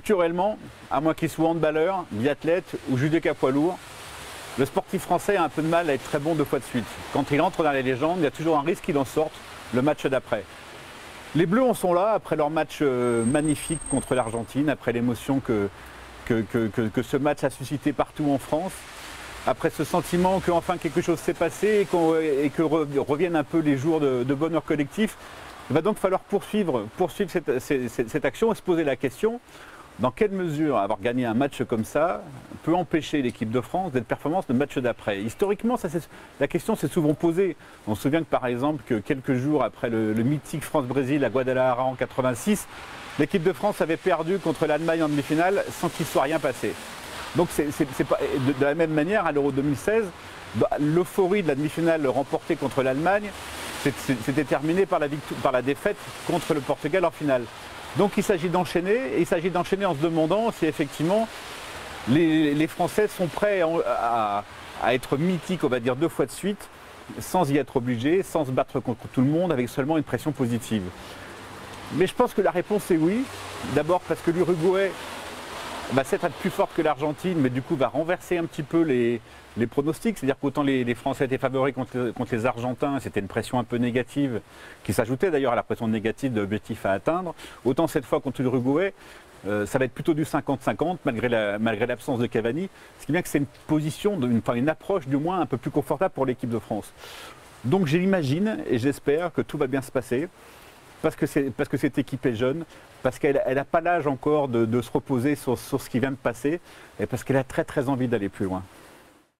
culturellement, à moins qu'il soit handballeur, biathlète ou judoka poids lourd, le sportif français a un peu de mal à être très bon 2 fois de suite. Quand il entre dans les légendes, il y a toujours un risque qu'il en sorte le match d'après. Les Bleus en sont là, après leur match magnifique contre l'Argentine, après l'émotion que ce match a suscité partout en France, après ce sentiment qu'enfin quelque chose s'est passé et que reviennent un peu les jours de bonheur collectif. Il va donc falloir poursuivre cette action et se poser la question, dans quelle mesure avoir gagné un match comme ça peut empêcher l'équipe de France d'être performante le match d'après. Historiquement, la question s'est souvent posée. On se souvient que par exemple, que quelques jours après le mythique France-Brésil à Guadalajara en 86, l'équipe de France avait perdu contre l'Allemagne en demi-finale sans qu'il ne soit rien passé. Donc c'est pas, de la même manière, à l'Euro 2016, l'euphorie de la demi-finale remportée contre l'Allemagne c'était terminé par la défaite contre le Portugal en finale. Donc il s'agit d'enchaîner, et il s'agit d'enchaîner en se demandant si effectivement les Français sont prêts à être mythiques, on va dire 2 fois de suite, sans y être obligés, sans se battre contre tout le monde, avec seulement une pression positive. Mais je pense que la réponse est oui. D'abord parce que l'Uruguay va être plus forte que l'Argentine, mais du coup va renverser un petit peu les pronostics. C'est-à-dire qu'autant les Français étaient favoris contre les Argentins, c'était une pression un peu négative, qui s'ajoutait d'ailleurs à la pression négative de l'objectif à atteindre. Autant cette fois contre l'Uruguay, ça va être plutôt du 50-50, malgré l'absence de Cavani. Ce qui est bien que c'est une position, une approche du moins un peu plus confortable pour l'équipe de France. Donc j'imagine et j'espère que tout va bien se passer. Parce que cette équipe est jeune, parce qu'elle n'a pas l'âge encore de se reposer sur ce qui vient de passer, et parce qu'elle a très très envie d'aller plus loin.